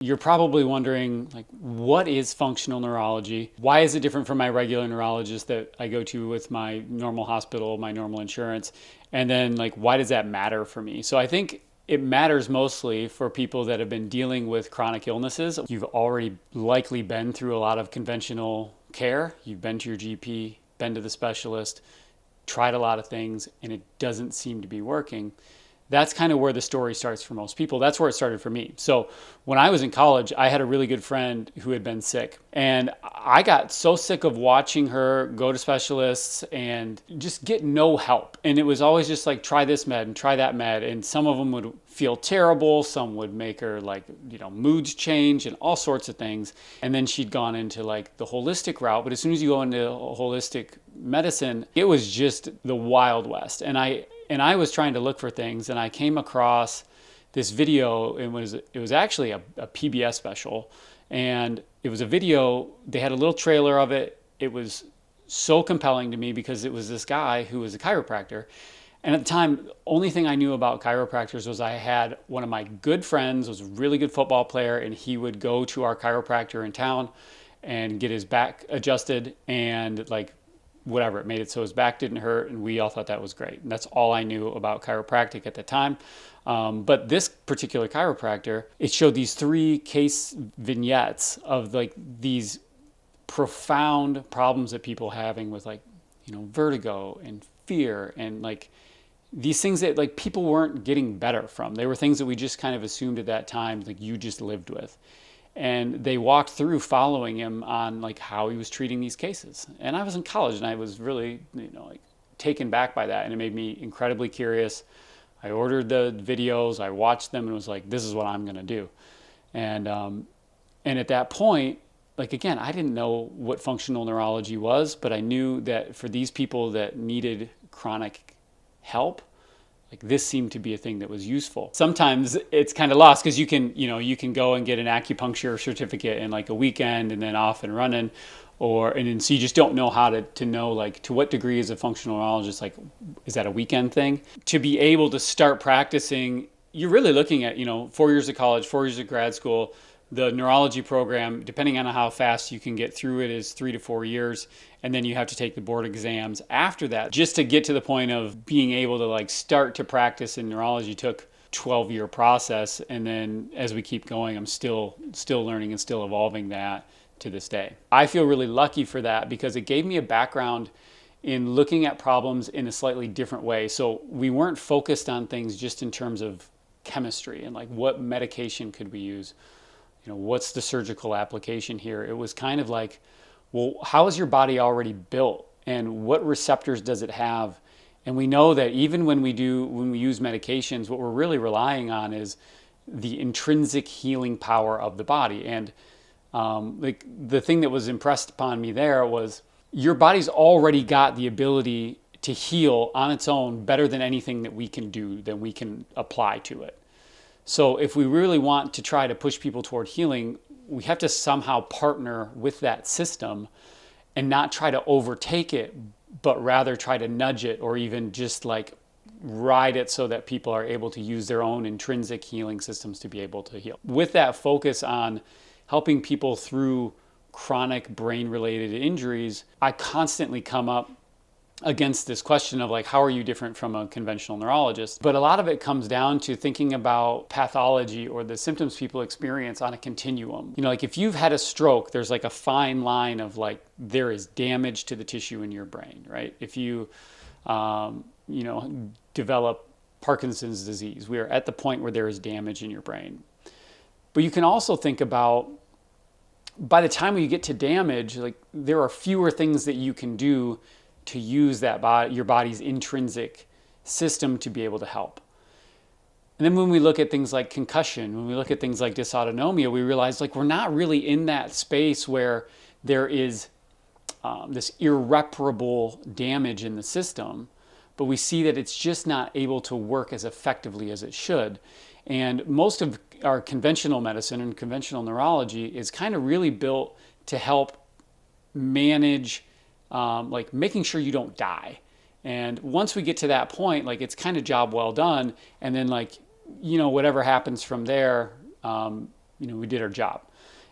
You're probably wondering, like, what is functional neurology? Why is it different from my regular neurologist that I go to with my normal hospital, my normal insurance? And then, like, why does that matter for me? So I think it matters mostly for people that have been dealing with chronic illnesses. You've already likely been through a lot of conventional care. You've been to your GP, been to the specialist, tried a lot of things, and it doesn't seem to be working. That's kind of where the story starts for most people. That's where it started for me. So when I was in college, I had a really good friend who had been sick. And I got so sick of watching her go to specialists and just get no help. And it was always just like, try this med and try that med. And some of them would feel terrible. Some would make her like, moods change and all sorts of things. And then she'd gone into like the holistic route. But as soon as you go into holistic medicine, it was just the Wild West. And I was trying to look for things, and I came across this video. It was actually a PBS special, and it was a video. They had a little trailer of it. It was so compelling to me because it was this guy who was a chiropractor. And at the time, the only thing I knew about chiropractors was I had one of my good friends was a really good football player, and he would go to our chiropractor in town and get his back adjusted, and like whatever, it made it so his back didn't hurt, and we all thought that was great. And that's all I knew about chiropractic at the time. But this particular chiropractor, it showed these 3 case vignettes of like these profound problems that people having with like, vertigo and fear and like these things that like people weren't getting better from. They were things that we just kind of assumed at that time, like you just lived with. And they walked through following him on like how he was treating these cases. And I was in college and I was really, like taken back by that. And it made me incredibly curious. I ordered the videos, I watched them and was like, this is what I'm going to do. And at that point, like, again, I didn't know what functional neurology was, but I knew that for these people that needed chronic help, like this seemed to be a thing that was useful. Sometimes it's kind of lost because you can go and get an acupuncture certificate in like a weekend and then off and running, and so you just don't know how to know like to what degree is a functional neurologist, like is that a weekend thing? To be able to start practicing, you're really looking at 4 years of college, 4 years of grad school. The neurology program, depending on how fast you can get through it, is 3 to 4 years. And then you have to take the board exams after that. Just to get to the point of being able to like start to practice in neurology took 12-year process. And then as we keep going, I'm still learning and still evolving that to this day. I feel really lucky for that because it gave me a background in looking at problems in a slightly different way. So we weren't focused on things just in terms of chemistry and like what medication could we use. What's the surgical application here? It was kind of like, well, how is your body already built and what receptors does it have? And we know that even when we use medications, what we're really relying on is the intrinsic healing power of the body. And like the thing that was impressed upon me there was your body's already got the ability to heal on its own better than anything that we can do, that we can apply to it. So if we really want to try to push people toward healing, we have to somehow partner with that system and not try to overtake it, but rather try to nudge it or even just like ride it so that people are able to use their own intrinsic healing systems to be able to heal. With that focus on helping people through chronic brain-related injuries, I constantly come up against this question of like, how are you different from a conventional neurologist? But a lot of it comes down to thinking about pathology or the symptoms people experience on a continuum. Like if you've had a stroke, there's like a fine line of like, there is damage to the tissue in your brain, right? If you, develop Parkinson's disease, we are at the point where there is damage in your brain. But you can also think about, by the time you get to damage, like there are fewer things that you can do to use your body's intrinsic system to be able to help. And then when we look at things like concussion, when we look at things like dysautonomia, we realize like we're not really in that space where there is this irreparable damage in the system, but we see that it's just not able to work as effectively as it should. And most of our conventional medicine and conventional neurology is kind of really built to help manage like making sure you don't die. And once we get to that point, like it's kind of job well done. And then like, whatever happens from there, we did our job.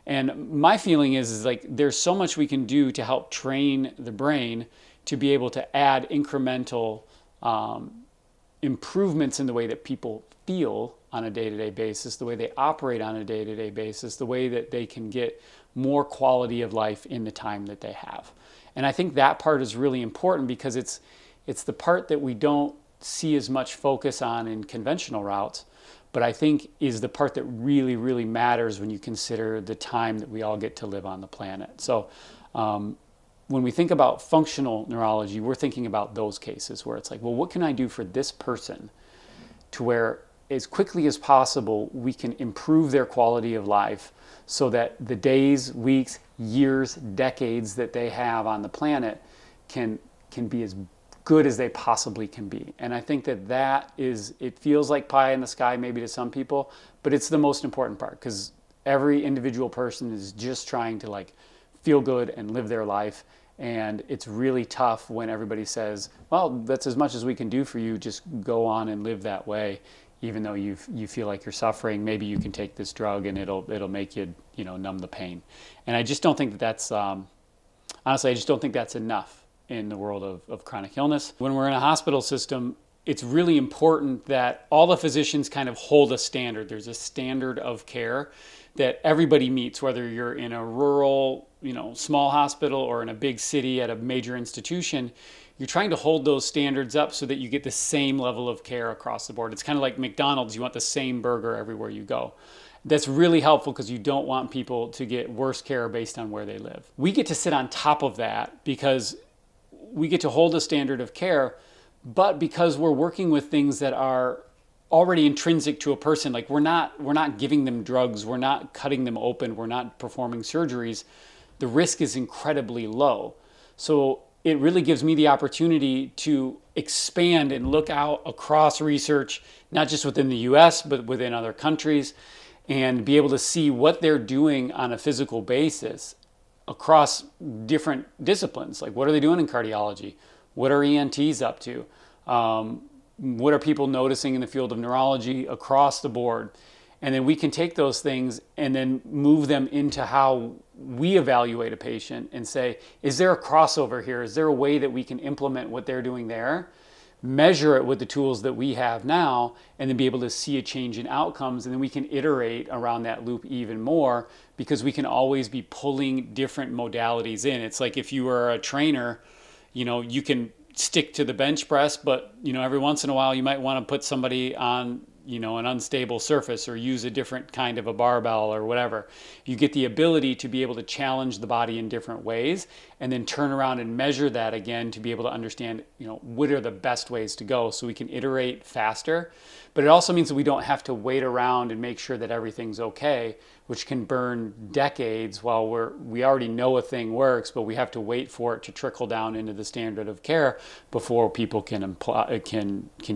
And my feeling is like there's so much we can do to help train the brain to be able to add incremental improvements in the way that people feel on a day-to-day basis, the way they operate on a day-to-day basis, the way that they can get more quality of life in the time that they have. And I think that part is really important because it's the part that we don't see as much focus on in conventional routes, but I think is the part that really, really matters when you consider the time that we all get to live on the planet. So when we think about functional neurology, we're thinking about those cases where it's like, well, what can I do for this person to where as quickly as possible we can improve their quality of life so that the days, weeks, years, decades that they have on the planet can be as good as they possibly can be. And I think that is, it feels like pie in the sky maybe to some people, but it's the most important part because every individual person is just trying to like feel good and live their life. And it's really tough when everybody says, well, that's as much as we can do for you, just go on and live that way. Even though you feel like you're suffering, maybe you can take this drug and it'll make you, numb the pain. And I just don't think that's, honestly, I just don't think that's enough in the world of chronic illness. When we're in a hospital system, it's really important that all the physicians kind of hold a standard. There's a standard of care that everybody meets, whether you're in a rural, small hospital or in a big city at a major institution. You're trying to hold those standards up so that you get the same level of care across the board. It's kind of like McDonald's. You want the same burger everywhere you go. That's really helpful because you don't want people to get worse care based on where they live. We get to sit on top of that because we get to hold a standard of care, but because we're working with things that are already intrinsic to a person, like we're not giving them drugs, we're not cutting them open, we're not performing surgeries, the risk is incredibly low. So it really gives me the opportunity to expand and look out across research, not just within the US, but within other countries, and be able to see what they're doing on a physical basis across different disciplines. Like what are they doing in cardiology? What are ENTs up to? What are people noticing in the field of neurology across the board? And then we can take those things and then move them into how we evaluate a patient and say, is there a crossover here? Is there a way that we can implement what they're doing there, measure it with the tools that we have now, and then be able to see a change in outcomes? And then we can iterate around that loop even more because we can always be pulling different modalities in. It's like if you were a trainer, you can stick to the bench press, but every once in a while you might want to put somebody on an unstable surface or use a different kind of a barbell or whatever. You get the ability to be able to challenge the body in different ways and then turn around and measure that again to be able to understand, what are the best ways to go so we can iterate faster. But it also means that we don't have to wait around and make sure that everything's okay, which can burn decades while we already know a thing works, but we have to wait for it to trickle down into the standard of care before people can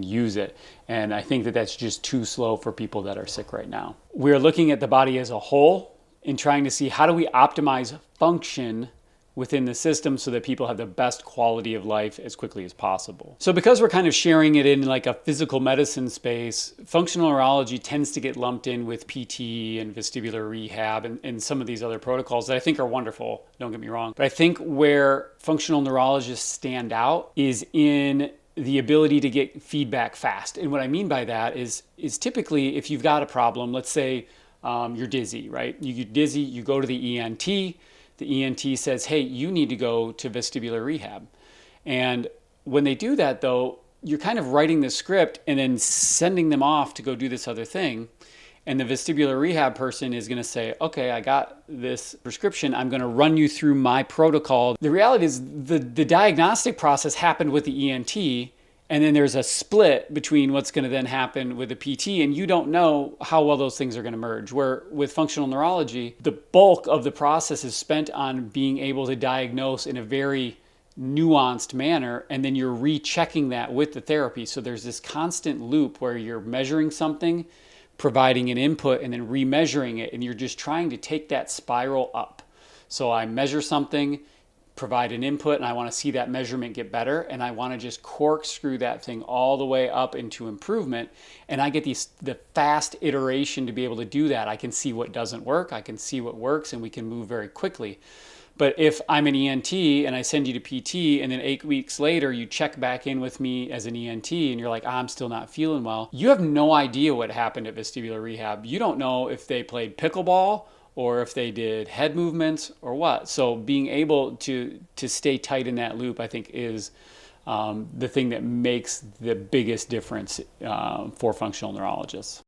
use it. And I think that that's just too slow for people that are sick right now. We're looking at the body as a whole and trying to see how do we optimize function within the system so that people have the best quality of life as quickly as possible. So because we're kind of sharing it in like a physical medicine space, functional neurology tends to get lumped in with PT and vestibular rehab and some of these other protocols that I think are wonderful, don't get me wrong. But I think where functional neurologists stand out is in the ability to get feedback fast. And what I mean by that is typically if you've got a problem, let's say you're dizzy, right? You get dizzy, you go to the ENT. The ENT says, hey, you need to go to vestibular rehab. And when they do that, though, you're kind of writing the script and then sending them off to go do this other thing. And the vestibular rehab person is going to say, okay, I got this prescription. I'm going to run you through my protocol. The reality is the diagnostic process happened with the ENT. And then there's a split between what's going to then happen with the PT, and you don't know how well those things are going to merge. Where with functional neurology, the bulk of the process is spent on being able to diagnose in a very nuanced manner, and then you're rechecking that with the therapy. So there's this constant loop where you're measuring something, providing an input, and then remeasuring it, and you're just trying to take that spiral up. So I measure something, provide an input and I want to see that measurement get better, and I want to just corkscrew that thing all the way up into improvement, and I get the fast iteration to be able to do that. I can see what doesn't work, I can see what works, and we can move very quickly. But if I'm an ENT and I send you to PT and then 8 weeks later you check back in with me as an ENT and you're like, I'm still not feeling well, you have no idea what happened at vestibular rehab. You don't know if they played pickleball or if they did head movements or what. So being able to stay tight in that loop, I think, is the thing that makes the biggest difference for functional neurologists.